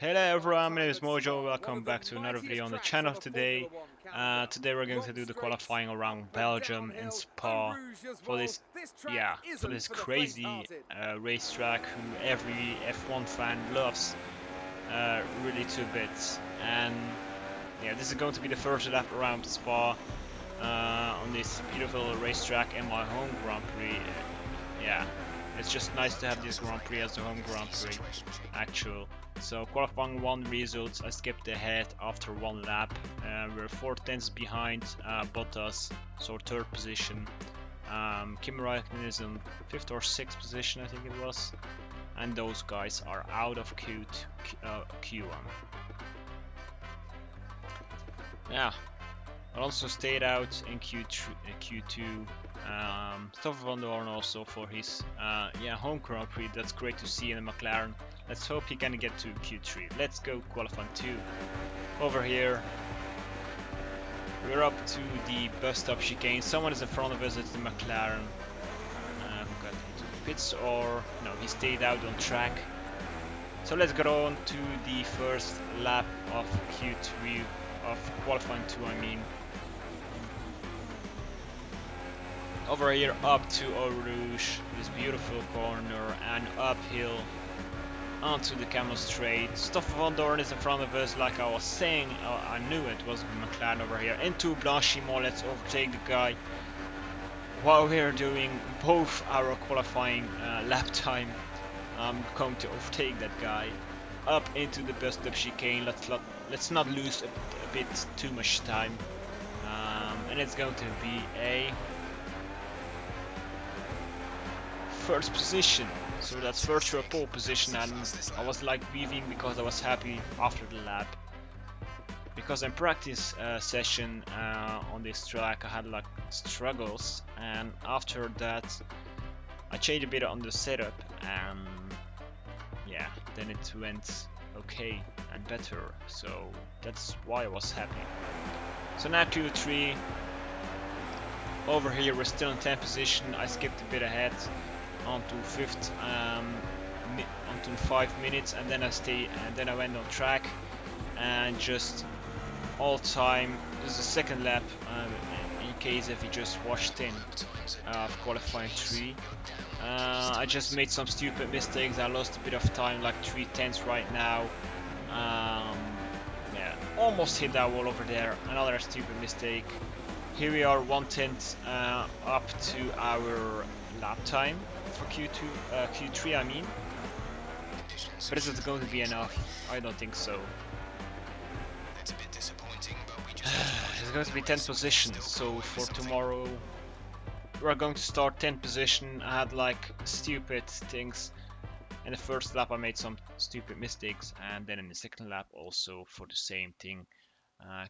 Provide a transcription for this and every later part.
Hello everyone, my name is Mojo, welcome back to another video on the channel today. Today we're going to do the qualifying around Belgium in Spa for this, for this crazy racetrack who every F1 fan loves really to bits. And yeah, this is going to be the first lap around Spa on this beautiful racetrack in my home Grand Prix. Yeah, it's just nice to have this Grand Prix as the home Grand Prix actual. So qualifying 1 results, I skipped ahead after 1 lap. We're 4 tenths behind Bottas, so 3rd position. Kimi Räikkönen is in 5th or 6th position, I think it was. And those guys are out of Q1. Yeah, I also stayed out in Q2. Stoffel van Dorn also for his home Grand Prix. That's great to see in the McLaren. Let's hope he can get to Q3. Let's go qualifying 2. Over here, we're up to the bus stop chicane. Someone is in front of us. It's the McLaren. Who got into the pits, or no? He stayed out on track. So let's get on to the first lap of Q3 of qualifying 2. I mean. Over here up to Eau Rouge, this beautiful corner, and uphill onto the Camel Straight. Stoffel van Dorn is in front of us, like I was saying. I knew it was McLaren over here. Into Blanchimont, let's overtake the guy. While we're doing both our qualifying lap time, I'm going to overtake that guy. Up into the bus stop chicane. Let's not lose a bit too much time. And it's going to be a first position, so that's virtual pole position, and I was like weaving because I was happy after the lap, because in practice session on this track I had like struggles, and after that I changed a bit on the setup, and yeah, then it went okay and better, so that's why I was happy. So now Q3, over here we're still in 10th position. I skipped a bit ahead onto 5th, onto 5 minutes, and then I went on track, and just all time. This is the second lap, in case if you just watched in of qualifying 3. I just made some stupid mistakes. I lost a bit of time, like 3 tenths right now. Yeah, almost hit that wall over there. Another stupid mistake. Here we are 1/10 up to our lap time for Q3 I mean. But is it going to be enough? I don't think so. That's a bit disappointing, but we just It's going to be 10th position, so for tomorrow we're going to start 10th position. I had like stupid things. In the first lap I made some stupid mistakes, and then in the second lap also for the same thing.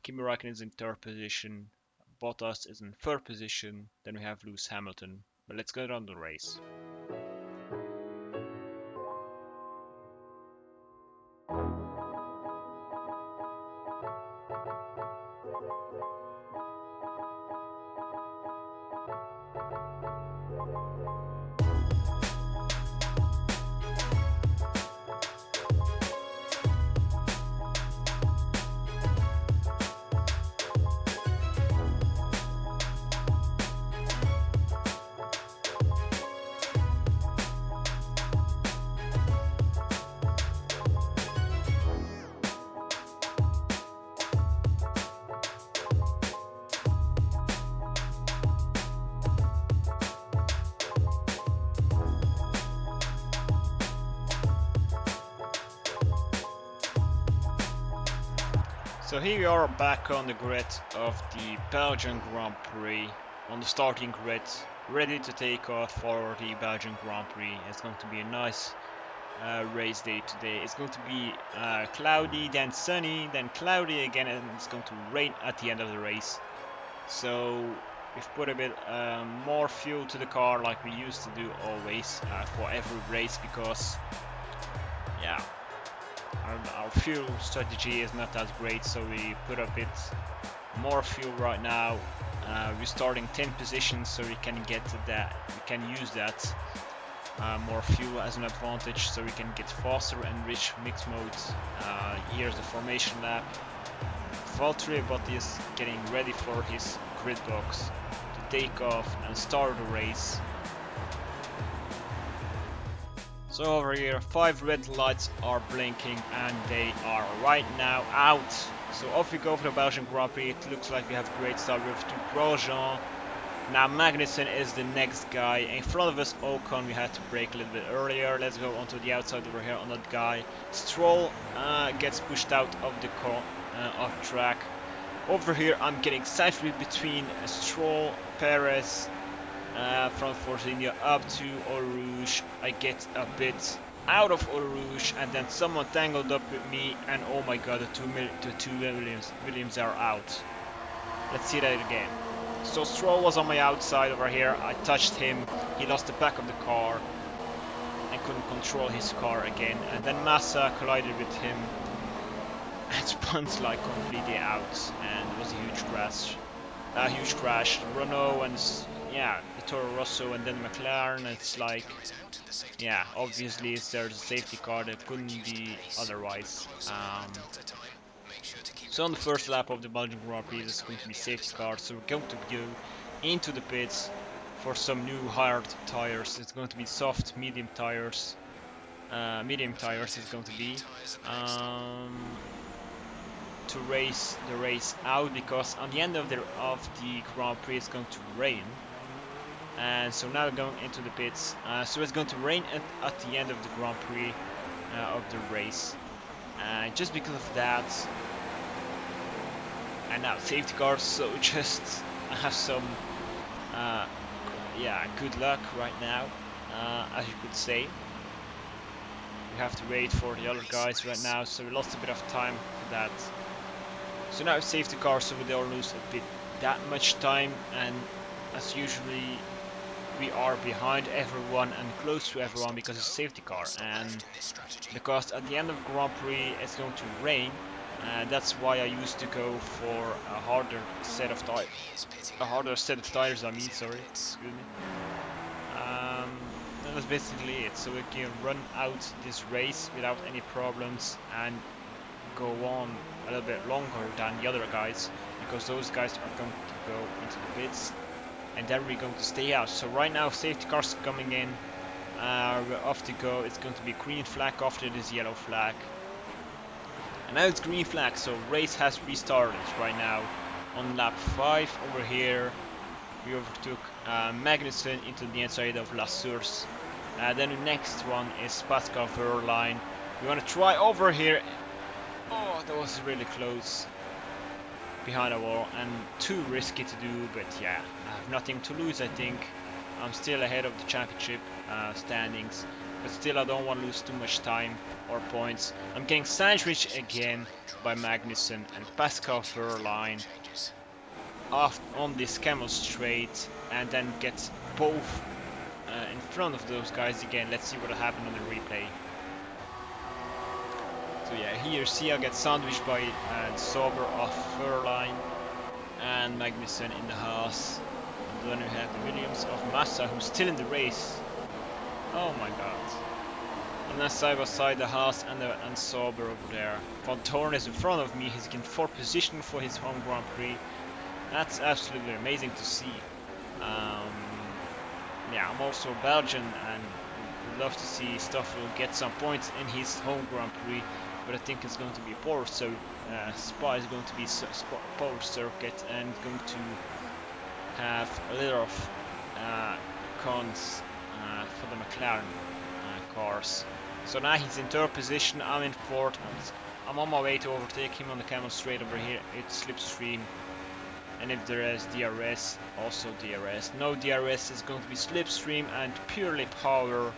Kimi Räikkönen is in 3rd position, Bottas is in 3rd position, then we have Lewis Hamilton. But let's get on the race. So here we are back on the grid of the Belgian Grand Prix, on the starting grid, ready to take off for the Belgian Grand Prix. It's going to be a nice race day today. It's going to be cloudy, then sunny, then cloudy again, and it's going to rain at the end of the race. So we've put a bit more fuel to the car like we used to do always for every race, because yeah, our fuel strategy is not that great, so we put a bit more fuel right now. We're starting 10 positions, so we can get that. We can use that more fuel as an advantage, so we can get faster and reach mixed modes. Here's the formation lap. Valtteri is getting ready for his grid box to take off and start the race. So over here, 5 red lights are blinking and they are right now out. So off we go for the Belgian Grand Prix. It looks like we have a great start with Grosjean. Now Magnussen is the next guy. In front of us, Ocon, we had to brake a little bit earlier. Let's go onto the outside over here on that guy. Stroll gets pushed out of the track. Over here, I'm getting sandwiched between Stroll, Perez, from Force India up to Eau Rouge. I get a bit out of Eau Rouge and then someone tangled up with me and oh my god, the two Williams are out. Let's see that again. So Stroll was on my outside over here, I touched him, he lost the back of the car and couldn't control his car again, and then Massa collided with him and spun like completely out, and it was a huge crash. Renault and yeah, the Toro Rosso and then McLaren, it's like, yeah, obviously there's a safety car that couldn't be otherwise. So on the first lap of the Belgian Grand Prix, there's going to be safety car, so we're going to go into the pits for some new hard tires. It's going to be soft, medium tires. Medium tires is going to be to race the race out, because on the end of the Grand Prix it's going to rain. And so now we're going into the pits. So it's going to rain at the end of the Grand Prix of the race. Just because of that. And now safety cars, so just have some yeah, good luck right now, as you could say. We have to wait for the other guys right now, so we lost a bit of time for that. So now safety cars, so we don't lose a bit that much time, and as usually we are behind everyone and close to everyone because it's a safety car, and because at the end of Grand Prix it's going to rain. That's why I used to go for a harder set of tires. I mean, sorry, excuse me. And that's basically it. So we can run out this race without any problems and go on a little bit longer than the other guys, because those guys are going to go into the pits, and then we're going to stay out. So right now, safety cars coming in. We're off to go. It's going to be green flag after this yellow flag. And now it's green flag, so race has restarted right now. On lap 5 over here, we overtook Magnussen into the inside of La Source. Then the next one is Pascal Wehrlein. We want to try over here. Oh, that was really close. Behind the wall and too risky to do, but yeah, I have nothing to lose, I think. I'm still ahead of the championship standings. But still, I don't want to lose too much time or points. I'm getting sandwiched again by Magnussen and Pascal Wehrlein off on this camel straight, and then get both in front of those guys again. Let's see what will happen on the replay. So yeah, here Sia gets sandwiched by Sauber off Wehrlein and Magnussen in the Haas. And then we have the Williams of Massa, who's still in the race. Oh my god. And then side by side the Haas and Sauber over there. Van Thorn is in front of me, he's in 4th position for his home Grand Prix. That's absolutely amazing to see. Yeah, I'm also Belgian and would love to see Stoffel get some points in his home Grand Prix, but I think it's going to be a power, so Spa is going to be a power circuit and going to have a little of cons for the McLaren cars. So now he's in 3rd position, I'm in 4th, I'm on my way to overtake him on the camel straight over here. It's slipstream, and if there is DRS, also DRS. No DRS, is going to be slipstream and purely power.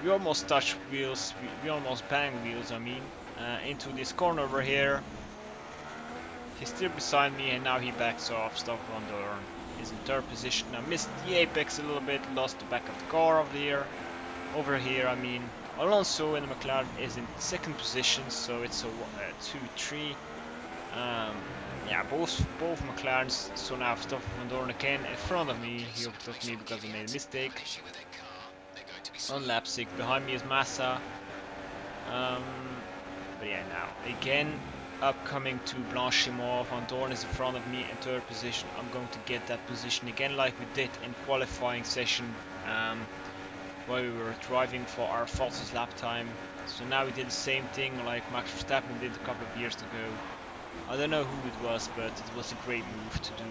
We almost touch wheels, we almost bang wheels, I mean, into this corner over here. He's still beside me and now he backs off. Stoffel Van Dorn is in 3rd position. I missed the apex a little bit, lost the back of the car over here, I mean. Alonso in the McLaren is in 2nd position, so it's a 2-3. Yeah, both McLarens. So now Stoffel Van Dorn again in front of me. He overtook me because I made a mistake. on lap 6. Behind me is Massa. But yeah, now again upcoming to Blanchimont. Van Dorn is in front of me in 3rd position. I'm going to get that position again like we did in qualifying session where we were driving for our fastest lap time. So now we did the same thing like Max Verstappen did a couple of years ago. I don't know who it was, but it was a great move to do.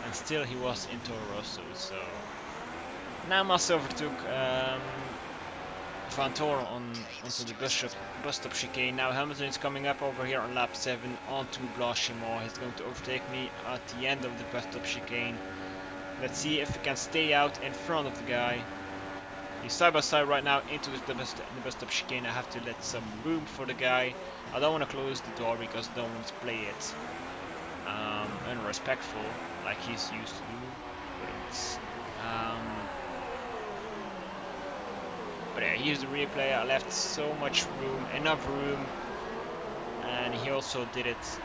And still he was in Toro Rosso, so... Now Massa overtook Van Toren onto the bus stop chicane. Now Hamilton is coming up over here on lap 7 onto Blanchimont. He's going to overtake me at the end of the bus stop chicane. Let's see if he can stay out in front of the guy. He's side by side right now into the bus stop chicane. I have to let some room for the guy. I don't want to close the door because I don't want to play it unrespectful like he's used to do. But yeah, here's the replay. I left so much room, enough room, and he also did it.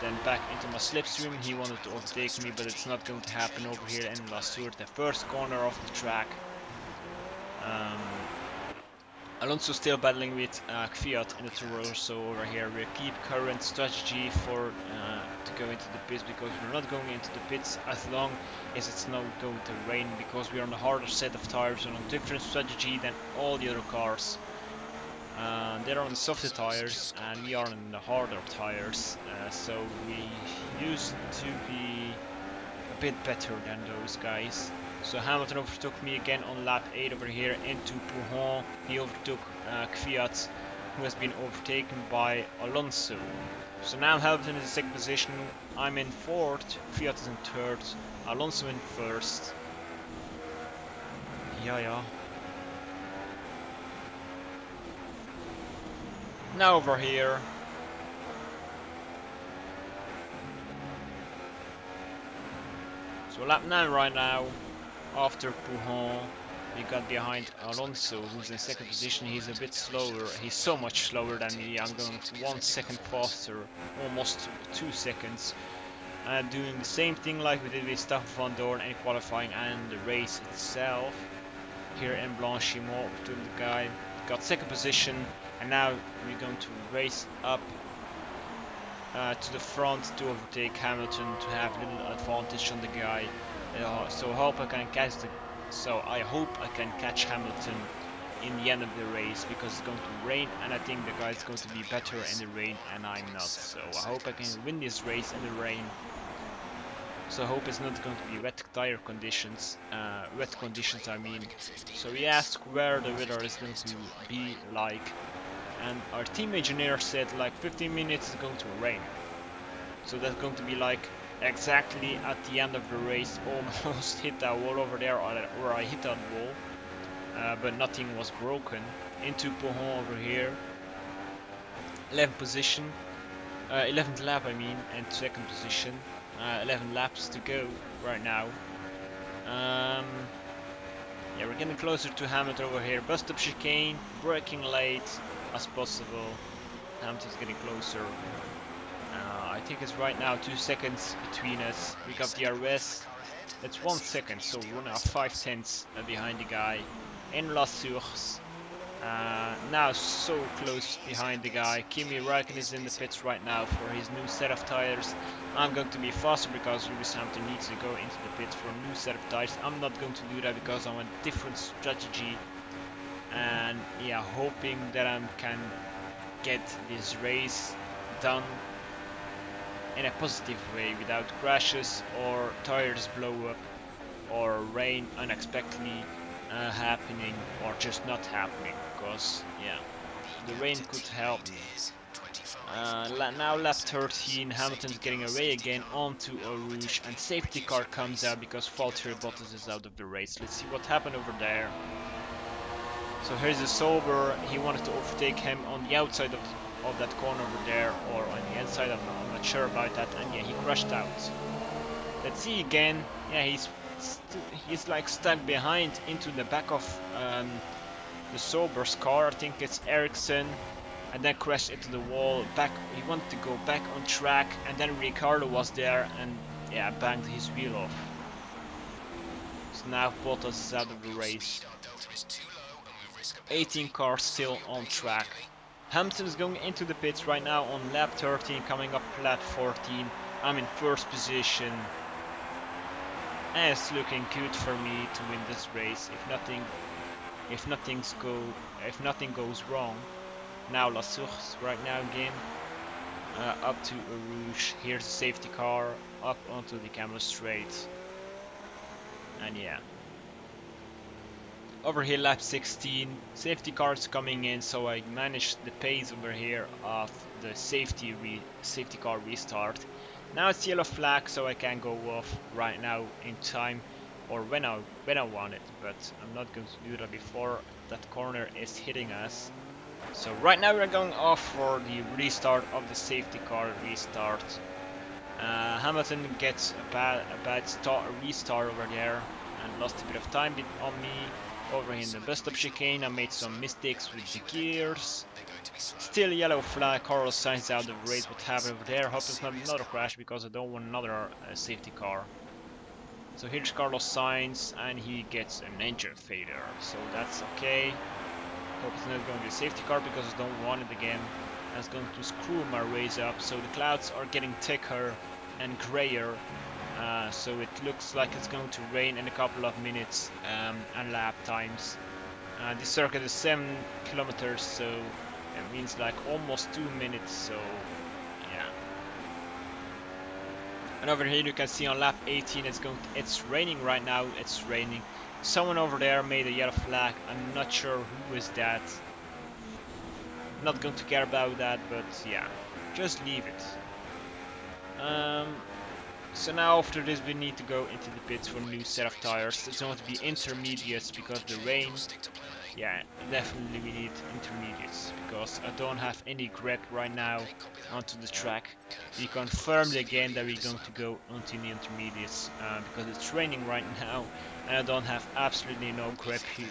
Then back into my slipstream. He wanted to overtake me, but it's not going to happen over here in La Sourde, the first corner of the track. Alonso still battling with Kvyat in the Toro Rosso over here. We keep current strategy for to go into the pits because we're not going into the pits as long as it's not going to rain, because we're on a harder set of tires and on different strategy than all the other cars. They're on the softer tires and we are on the harder tires, so we used to be a bit better than those guys. So Hamilton overtook me again on lap 8 over here into Pouhon. He overtook Kvyat, who has been overtaken by Alonso. So now Hamilton is in 2nd position, I'm in 4th, Kvyat is in 3rd, Alonso in 1st. Yeah. Now over here. So lap 9 right now. After Pouhon, we got behind Alonso, who's in 2nd position. He's a bit slower. He's so much slower than me. I'm going 1 second faster, almost 2 seconds. Doing the same thing like we did with Stoffel Van Dorn in qualifying and the race itself. Here in Blanchimont, to the guy got 2nd position, and now we're going to race up to the front to overtake Hamilton to have a little advantage on the guy. So I hope I can catch Hamilton in the end of the race, because it's going to rain and I think the guy is going to be better in the rain and I'm not. So I hope I can win this race in the rain. So I hope it's not going to be wet tire conditions, I mean. So we asked where the weather is going to be like, and our team engineer said like 15 minutes is going to rain. So that's going to be like exactly at the end of the race. Almost hit that wall over there, or I hit that wall, but nothing was broken. Into Pouhon over here, 11th position, 11th lap I mean, and 2nd position. 11 laps to go right now. Yeah, we're getting closer to Hamilton over here. Bus stop chicane, braking late as possible. Hamilton's getting closer. I think it's right now 2 seconds between us. We got the RS. It's 1 second, so we're now 5/10 behind the guy in La Source. Now so close behind the guy. Kimi Räikkönen is in the pits right now for his new set of tires. I'm going to be faster because Lewis Hamilton needs to go into the pits for a new set of tires. I'm not going to do that because I'm on a different strategy. And yeah, hoping that I can get this race done in a positive way without crashes or tires blow up or rain unexpectedly happening or just not happening, because yeah, the rain could help me. Now lap 13, Hamilton's getting away again onto Eau Rouge, and safety car comes out because Valtteri Bottas is out of the race. Let's see what happened over there. So here's a Sauber. He wanted to overtake him on the outside of that corner over there, or on the inside. I'm not sure about that. And yeah, he crashed out. Let's see again. Yeah, he's like stuck behind into the back of the Sauber's car. I think it's Ericsson, and then crashed into the wall. He wanted to go back on track, and then Ricciardo was there and yeah, banged his wheel off. So now Bottas is out of the race. 18 cars still on track. Hamilton is going into the pits right now on lap 13, coming up lap 14. I'm in first position. And it's looking good for me to win this race if nothing goes wrong. Now La Source right now again. Up to a Rouge. Here's the safety car up onto the Camel Straight. And yeah. Over here lap 16, safety cars coming in, so I managed the pace over here of the safety car restart. Now it's yellow flag, so I can go off right now in time, or when I want it, but I'm not going to do that before that corner is hitting us. So right now we're going off for the restart of the safety car restart. Hamilton gets a bad restart over there and lost a bit of time on me. Over in the bus stop chicane, I made some mistakes with the gears. Still yellow flag, Carlos Sainz out of the race. What happened over there? Hope it's not another crash because I don't want another safety car. So here's Carlos Sainz and he gets an engine failure. So that's okay. Hope it's not going to be a safety car because I don't want it again. That's going to screw my race up. So the clouds are getting thicker and grayer. So it looks like it's going to rain in a couple of minutes and lap times. This circuit is 7 kilometers, so it means like almost 2 minutes. So yeah. And over here you can see on lap 18 it's raining right now. It's raining. Someone over there made a yellow flag. I'm not sure who is that. Not going to care about that, but yeah, just leave it. So now after this we need to go into the pits for a new set of tires. It's going to be intermediates because of the rain. Yeah, definitely we need intermediates because I don't have any grip right now onto the track. We confirmed again that we're going to go onto the intermediates because it's raining right now and I don't have absolutely no grip here.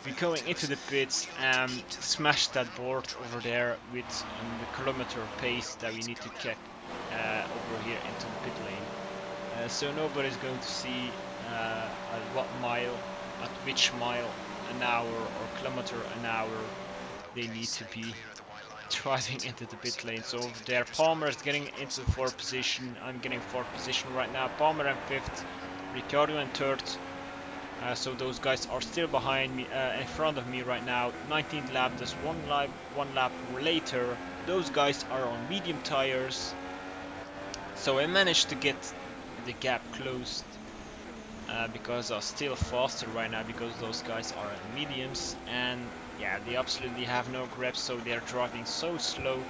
We're going into the pits and smash that board over there with the kilometer pace that we need to get over here into the pit lane. So nobody's going to see at what mile, at which mile an hour or kilometer an hour they need to be driving into the pit lane. So over there Palmer is getting into 4th position, I'm getting 4th position right now, Palmer in 5th, Ricciardo in 3rd. So those guys are still behind me, in front of me right now. 19th lap, just one lap later. Those guys are on medium tires. So I managed to get the gap closed because I'm still faster right now because those guys are at mediums and yeah, they absolutely have no grip, so they're driving so slow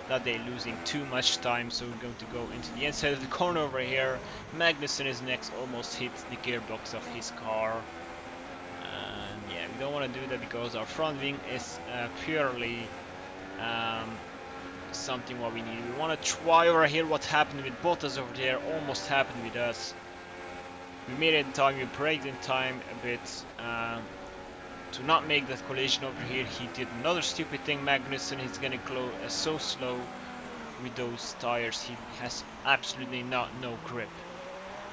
that they're losing too much time. So we're going to go into the inside of the corner over here. Magnussen is next, almost hit the gearbox of his car. And yeah, we don't want to do that because our front wing is purely something what we need. We want to try over here what happened with Bottas over there, almost happened with us. We made it in time, we braked in time a bit to not make that collision over here. He did another stupid thing, Magnussen. He's gonna go so slow with those tires. He has absolutely no grip.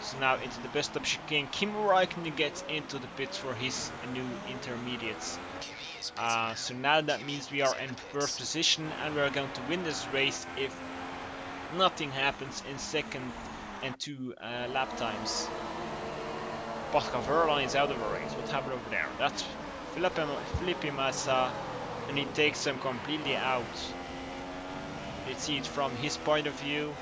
So now into the best of chicane. Kimi Räikkönen gets into the pits for his new intermediates. So now that means we are in 1st position and we are going to win this race if nothing happens in 2nd and 2 lap times. Pascal Wehrlein is out of the race. What happened over there? That's Felipe Massa, and he takes them completely out. Let's see it from his point of view.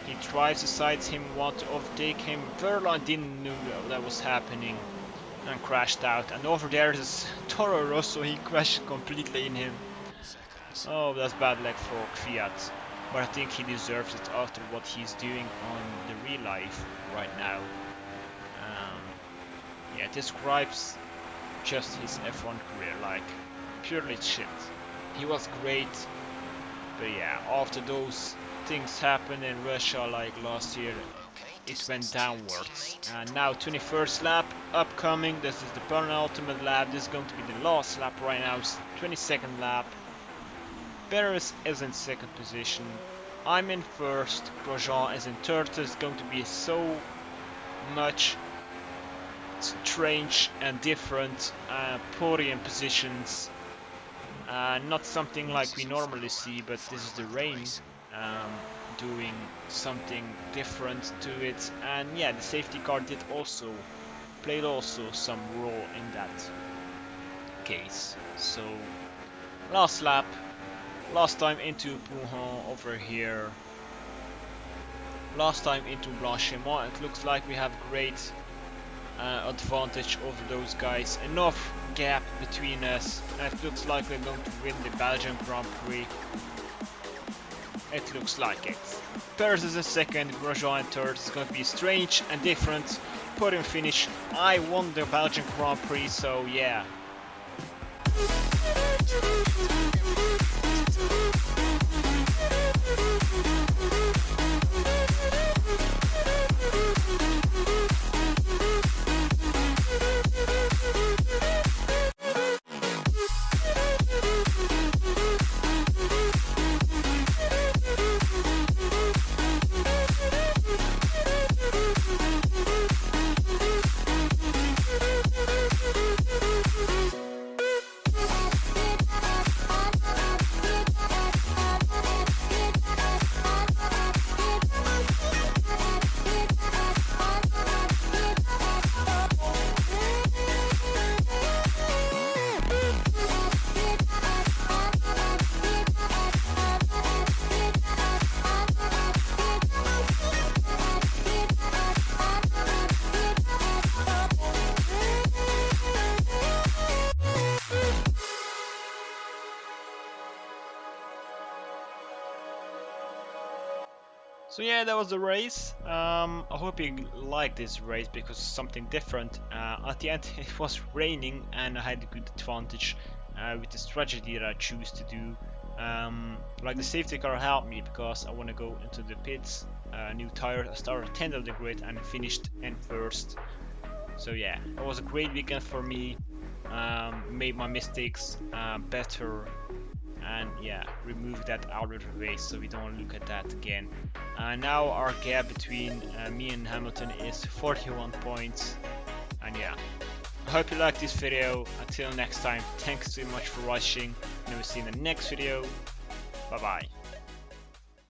He tries to side him, want to overtake him. Wehrlein didn't know that was happening and crashed out. And over there is Toro Rosso. He crashed completely in him. Oh, that's bad luck for Fiat. But I think he deserves it after what he's doing on the real life right now. Yeah, it describes just his F1 career, like purely shit. He was great, but yeah, after those things happened in Russia like last year, it went downwards. And now 21st lap upcoming. This is the penultimate lap. This is going to be the last lap right now. 22nd lap. Perez is in 2nd position. I'm in 1st. Grosjean is in 3rd. There's going to be so much strange and different podium positions. Not something like we normally see, but this is the rain doing something different to it. And yeah, the safety car played also some role in that case. So last lap, last time into Pouhon over here, last time into Blanchiment. It looks like we have great advantage over those guys, enough gap between us, and it looks like we're going to win the Belgian Grand Prix. It looks like it. Perez is in second, Grosjean in third. It's going to be strange and different podium finish. I won the Belgian Grand Prix, so yeah. So yeah, that was the race. I hope you liked this race because it's something different. At the end it was raining and I had a good advantage with the strategy that I choose to do. Like the safety car helped me because I want to go into the pits, new tires. I started 10th of the grid and finished in first. So yeah, it was a great weekend for me. Made my mistakes better. And yeah, remove that out of the way so we don't look at that again. Now our gap between me and Hamilton is 41 points. And yeah, I hope you liked this video. Until next time, thanks so much for watching, and we'll see you in the next video. Bye bye.